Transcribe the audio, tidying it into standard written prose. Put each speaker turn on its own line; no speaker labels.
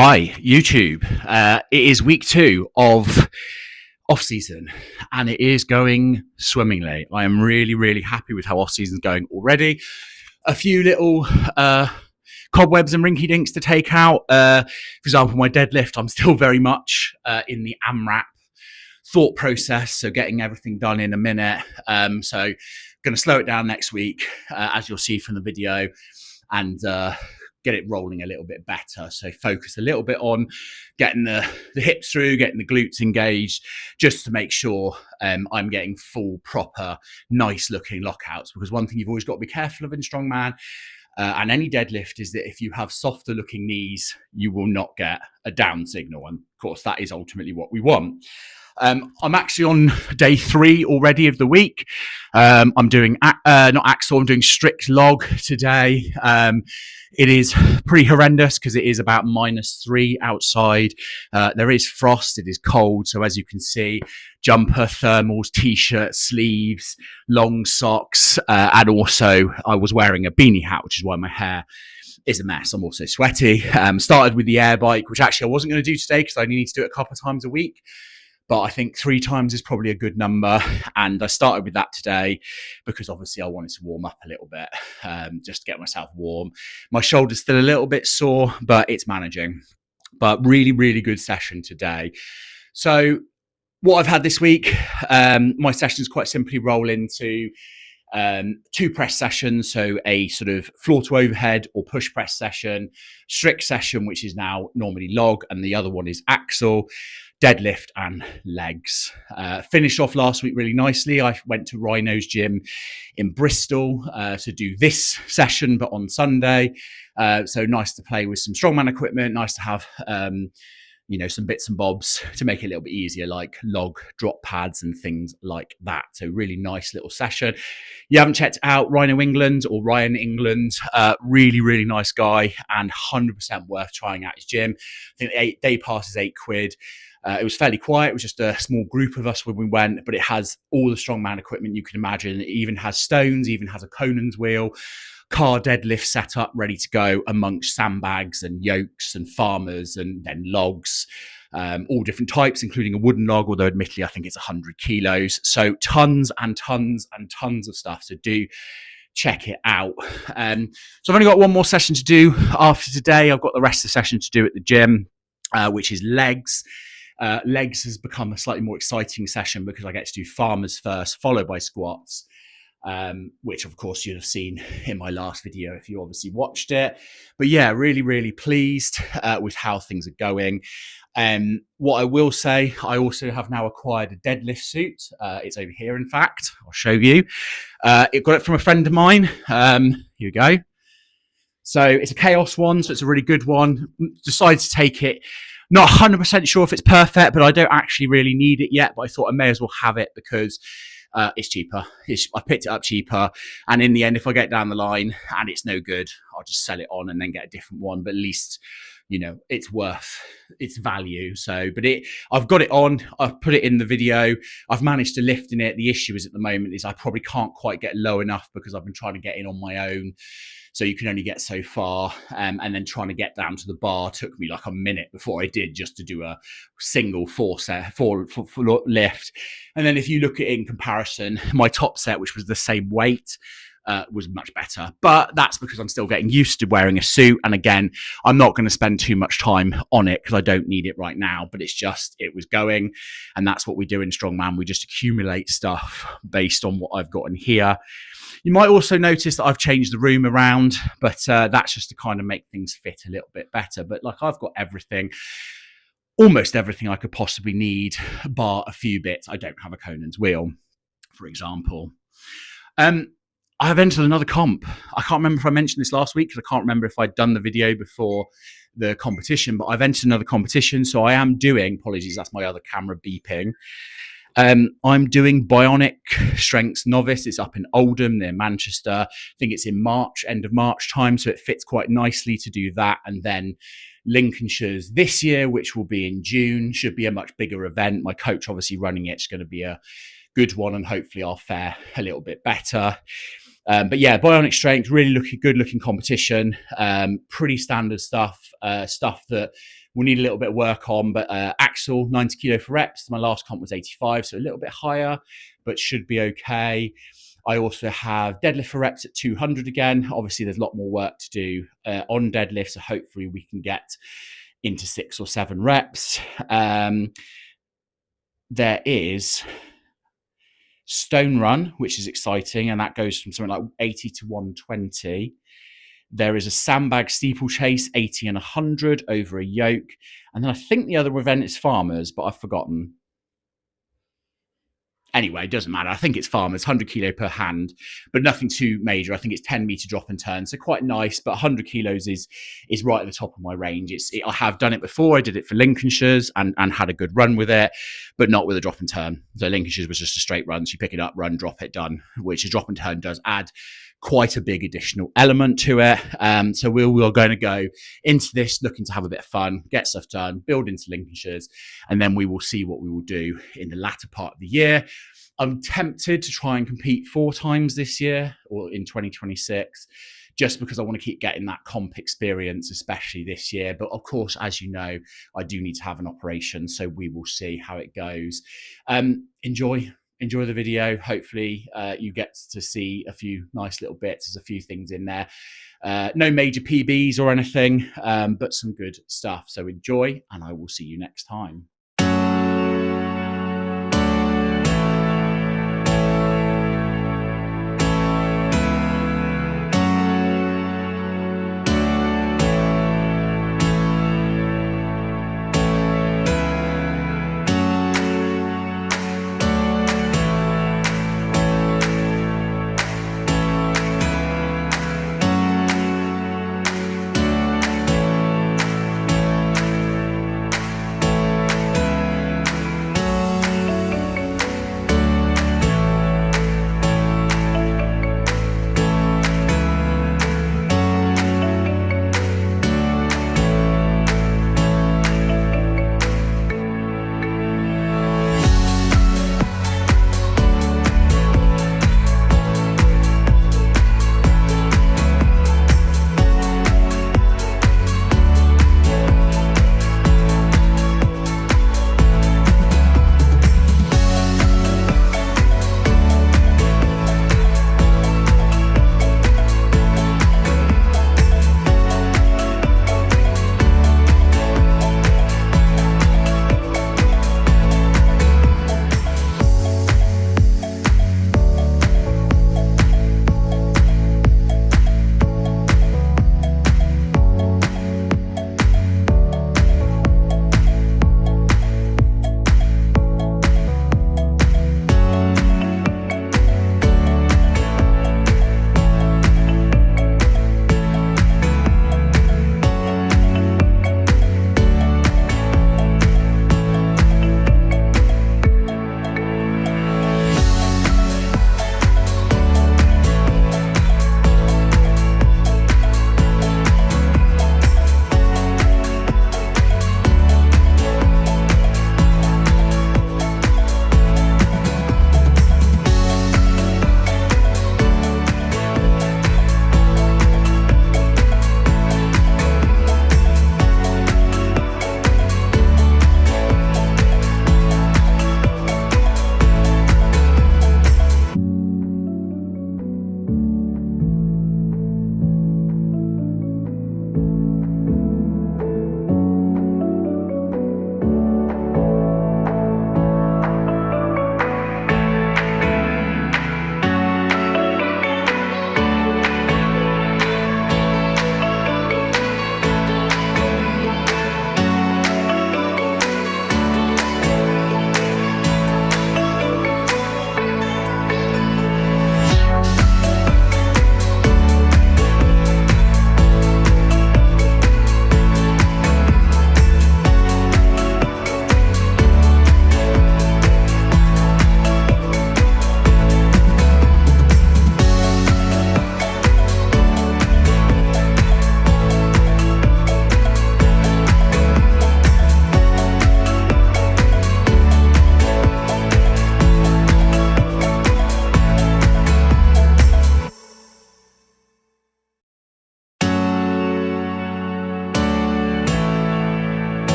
Hi, YouTube. It is week 2 of off season and it is going swimmingly. I am really, really happy with how off season's going already. A few little cobwebs and rinky dinks to take out. For example, my deadlift, I'm still very much in the AMRAP thought process, so getting everything done in a minute. So going to slow it down next week, as you'll see from the video, and get it rolling a little bit better. So focus a little bit on getting the hips through, getting the glutes engaged, just to make sure I'm getting full, proper, nice looking lockouts. Because one thing you've always got to be careful of in strongman and any deadlift is that if you have softer looking knees, you will not get a down signal. And of course, that is ultimately what we want. I'm actually on day 3 already of the week. I'm doing not axle, I'm doing strict log today. It is pretty horrendous because it is about -3 outside. There is frost, it is cold. So as you can see, jumper, thermals, t-shirt, sleeves, long socks, and also I was wearing a beanie hat, which is why my hair is a mess. I'm also sweaty. Started with the air bike, which actually I wasn't going to do today because I only need to do it a couple of times a week. But I think 3 times is probably a good number. And I started with that today because obviously I wanted to warm up a little bit, just to get myself warm. My shoulder's still a little bit sore, but it's managing. But really, really good session today. So what I've had this week, my sessions quite simply roll into 2 press sessions, so a sort of floor to overhead or push press session, strict session, which is now normally log, and the other one is axle, deadlift and legs. Finished off last week really nicely. I went to Rhino's gym in Bristol to do this session, but on Sunday. So nice to play with some strongman equipment, nice to have some bits and bobs to make it a little bit easier, like log drop pads and things like that. So really nice little session. You haven't checked out Rhino England or Ryan England, really, really nice guy and 100% worth trying out his gym. I think the day pass is £8. It was fairly quiet. It was just a small group of us when we went, but it has all the strongman equipment you can imagine. It even has stones, even has a Conan's wheel, car deadlift set up, ready to go amongst sandbags and yokes and farmers and then logs, all different types, including a wooden log, although admittedly, I think it's 100 kilos. So tons and tons and tons of stuff. So do check it out. So I've only got one more session to do after today. I've got the rest of the session to do at the gym, which is legs. Legs has become a slightly more exciting session because I get to do farmers first, followed by squats, which of course you'll have seen in my last video if you obviously watched it. But yeah, really, really pleased with how things are going. What I will say, I also have now acquired a deadlift suit. It's over here, in fact. I'll show you. It got it from a friend of mine. Here we go. So it's a Chaos one, so it's a really good one. Decided to take it. Not 100% sure if it's perfect, but I don't actually really need it yet. But I thought I may as well have it because it's cheaper. I picked it up cheaper. And in the end, if I get down the line and it's no good, I'll just sell it on and then get a different one. But at least, it's worth its value. So, but I've got it on. I've put it in the video. I've managed to lift in it. The issue is at the moment is I probably can't quite get low enough because I've been trying to get in on my own. So you can only get so far. And then trying to get down to the bar took me like a minute before I did just to do a single four lift. And then if you look at it in comparison, my top set, which was the same weight, was much better. But that's because I'm still getting used to wearing a suit. And again, I'm not going to spend too much time on it because I don't need it right now. But it was going. And that's what we do in Strongman. We just accumulate stuff based on what I've got in here. You might also notice that I've changed the room around, but that's just to kind of make things fit a little bit better. But like I've got everything, almost everything I could possibly need, bar a few bits. I don't have a Conan's wheel, for example. I have entered another comp. I can't remember if I mentioned this last week because I can't remember if I'd done the video before the competition, but I've entered another competition. So I am doing, apologies, that's my other camera beeping. I'm doing Bionic Strengths Novice. It's up in Oldham near Manchester. I think it's in March, end of March time. So it fits quite nicely to do that. And then Lincolnshire's this year, which will be in June, should be a much bigger event. My coach obviously running it's going to be a good one and hopefully I'll fare a little bit better. But yeah, Bionic Strength, really good looking competition. Pretty standard stuff, stuff that we'll need a little bit of work on. But Axel, 90 kilo for reps. My last comp was 85, so a little bit higher, but should be okay. I also have deadlift for reps at 200 again. Obviously, there's a lot more work to do on deadlift, so hopefully we can get into 6 or 7 reps. There is Stone Run, which is exciting, and that goes from something like 80 to 120. There is a sandbag steeplechase, 80 and 100 over a yoke. And then I think the other event is Farmers, but I've forgotten. Anyway, it doesn't matter. I think it's Farmers, 100 kilo per hand, but nothing too major. I think it's 10 meter drop and turn, so quite nice. But 100 kilos is right at the top of my range. I have done it before. I did it for Lincolnshire's and had a good run with it, but not with a drop and turn. So Lincolnshire's was just a straight run. So you pick it up, run, drop it, done. Which a drop and turn does add quite a big additional element to it. So we're going to go into this looking to have a bit of fun, get stuff done, build into Lincolnshire's, and then we will see what we will do in the latter part of the year. I'm tempted to try and compete 4 times this year or in 2026, just because I want to keep getting that comp experience, especially this year. But of course, as you know, I do need to have an operation, so we will see how it goes. Enjoy the video. Hopefully you get to see a few nice little bits. There's a few things in there. No major PBs or anything, but some good stuff. So enjoy, and I will see you next time.